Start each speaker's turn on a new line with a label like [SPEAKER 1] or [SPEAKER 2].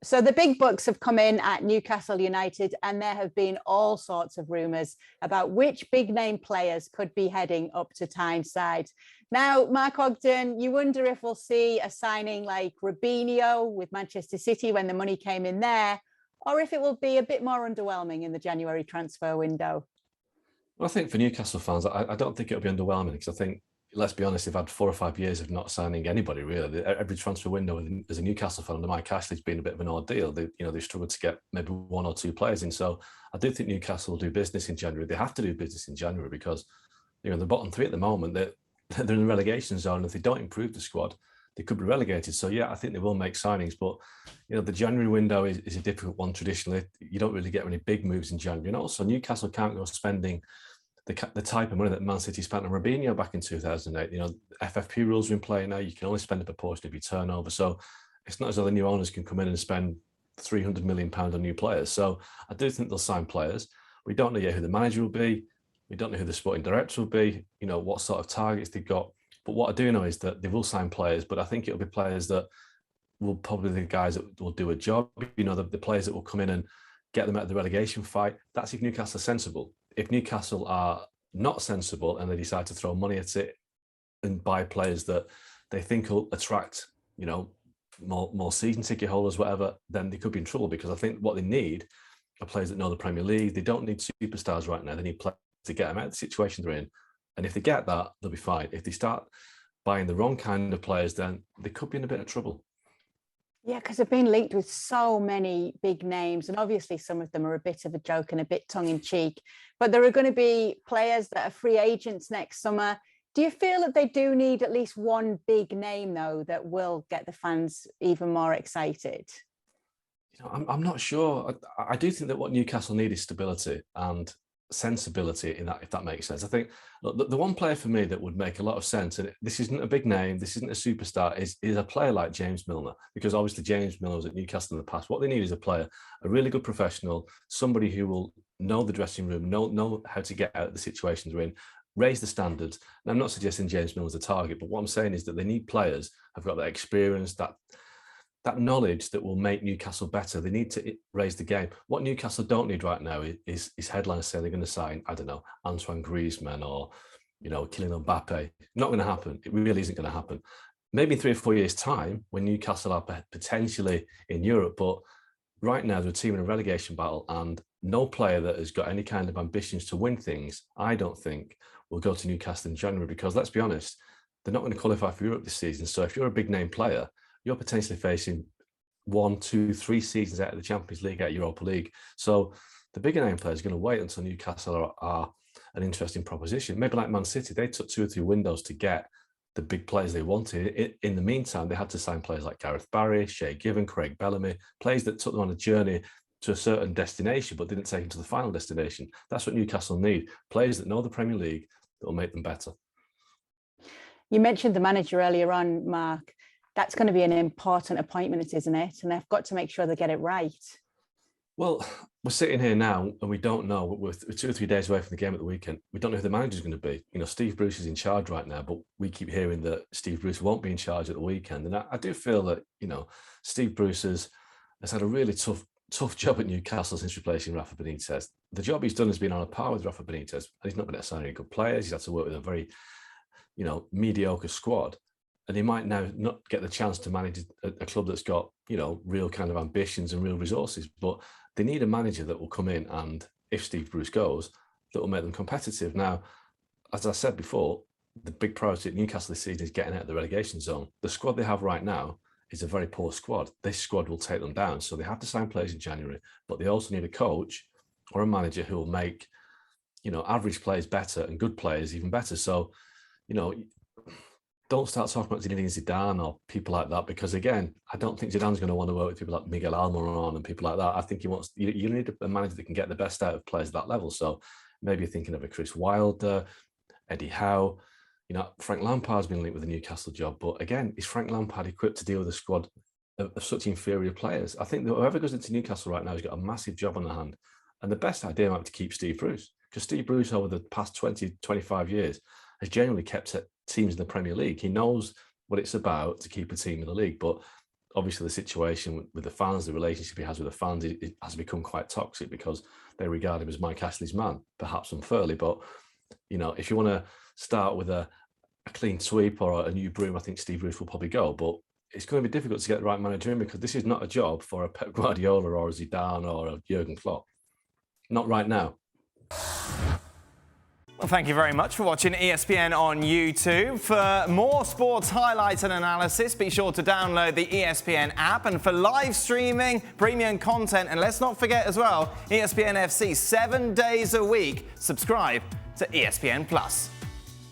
[SPEAKER 1] So the big bucks have come in at Newcastle United, and there have been all sorts of rumours about which big name players could be heading up to Tyneside. Now, Mark Ogden, you wonder if we'll see a signing like Robinho with Manchester City when the money came in there, or if it will be a bit more underwhelming in the January transfer window.
[SPEAKER 2] Well, I think for Newcastle fans, I don't think it'll be underwhelming because I think, let's be honest, they've had 4 or 5 years of not signing anybody really. Every transfer window as a Newcastle fan under Mike Ashley's been a bit of an ordeal. They've struggled to get maybe 1 or 2 players in. So I do think Newcastle will do business in January. They have to do business in January because the bottom 3 at the moment, they're in the relegation zone. If they don't improve the squad, they could be relegated. So yeah, I think they will make signings, but the January window is a difficult one traditionally. You don't really get any big moves in January, and also Newcastle can't go spending the type of money that Man City spent on Robinho back in 2008. FFP rules are in play now. You can only spend a proportion of your turnover. So it's not as though the new owners can come in and spend £300 million on new players. So I do think they'll sign players. We don't know yet who the manager will be. We don't know who the sporting director will be, what sort of targets they've got. But what I do know is that they will sign players, but I think it'll be players that will probably be the guys that will do a job. The players that will come in and get them out of the relegation fight. That's if Newcastle are sensible. If Newcastle are not sensible and they decide to throw money at it and buy players that they think will attract, more season ticket holders, whatever, then they could be in trouble, because I think what they need are players that know the Premier League. They don't need superstars right now. They need players to get them out of the situation they're in. And if they get that, they'll be fine. If they start buying the wrong kind of players, then they could be in a bit of trouble.
[SPEAKER 1] Yeah, because they've been linked with so many big names, and obviously some of them are a bit of a joke and a bit tongue-in-cheek, but there are going to be players that are free agents next summer. Do you feel that they do need at least one big name, though, that will get the fans even more excited?
[SPEAKER 2] I'm not sure. I do think that what Newcastle need is stability and sensibility in that, if that makes sense. I think the one player for me that would make a lot of sense, and this isn't a big name, this isn't a superstar, is a player like James Milner, because obviously James Milner was at Newcastle in the past. What they need is a really good professional, somebody who will know the dressing room, know how to get out of the situations they're in, raise the standards. And I'm not suggesting James Milner's a target, but what I'm saying is that they need players who've got that experience, that knowledge that will make Newcastle better. They need to raise the game. What Newcastle don't need right now is headlines saying they're going to sign, I don't know, Antoine Griezmann or, Kylian Mbappe. Not going to happen. It really isn't going to happen. Maybe in 3 or 4 years' time when Newcastle are potentially in Europe, but right now they're a team in a relegation battle, and no player that has got any kind of ambitions to win things, I don't think, will go to Newcastle in January, because let's be honest, they're not going to qualify for Europe this season. So if you're a big name player, you're potentially facing 1, 2, 3 seasons out of the Champions League, out of Europa League. So the bigger name players are going to wait until Newcastle are an interesting proposition. Maybe like Man City, they took 2 or 3 windows to get the big players they wanted. In the meantime, they had to sign players like Gareth Barry, Shay Given, Craig Bellamy, players that took them on a journey to a certain destination, but didn't take them to the final destination. That's what Newcastle need. Players that know the Premier League that will make them better.
[SPEAKER 1] You mentioned the manager earlier on, Mark. That's going to be an important appointment, isn't it? And they've got to make sure they get it right.
[SPEAKER 2] Well, we're sitting here now and we don't know. We're 2 or 3 days away from the game at the weekend. We don't know who the manager is going to be. Steve Bruce is in charge right now, but we keep hearing that Steve Bruce won't be in charge at the weekend. And I do feel that, Steve Bruce has had a really tough job at Newcastle since replacing Rafa Benitez. The job he's done has been on a par with Rafa Benitez, and he's not been able to sign any good players. He's had to work with a very, mediocre squad. And he might now not get the chance to manage a club that's got, real kind of ambitions and real resources. But they need a manager that will come in and, if Steve Bruce goes, that will make them competitive. Now, as I said before, the big priority at Newcastle this season is getting out of the relegation zone. The squad they have right now is a very poor squad. This squad will take them down. So they have to sign players in January, but they also need a coach or a manager who will make, average players better and good players even better. So, don't start talking about Zinedine Zidane or people like that, because again, I don't think Zidane's going to want to work with people like Miguel Almiron and people like that. I think you need a manager that can get the best out of players at that level. So maybe you're thinking of a Chris Wilder, Eddie Howe. Frank Lampard's been linked with the Newcastle job, but again, is Frank Lampard equipped to deal with a squad of such inferior players? I think that whoever goes into Newcastle right now has got a massive job on their hand, and the best idea might be to keep Steve Bruce, because Steve Bruce over the past 20, 25 years has generally kept teams in the Premier League. He knows what it's about to keep a team in the league, but obviously the situation with the fans, the relationship he has with the fans, it has become quite toxic because they regard him as Mike Ashley's man, perhaps unfairly. But, you know, if you want to start with a clean sweep or a new broom, I think Steve Bruce will probably go. But it's going to be difficult to get the right manager in because this is not a job for a Pep Guardiola or a Zidane or a Jurgen Klopp. Not right now.
[SPEAKER 3] Well, thank you very much for watching ESPN on YouTube. For more sports highlights and analysis, be sure to download the ESPN app. And for live streaming, premium content, and let's not forget as well, ESPN FC 7 days a week. Subscribe to ESPN Plus.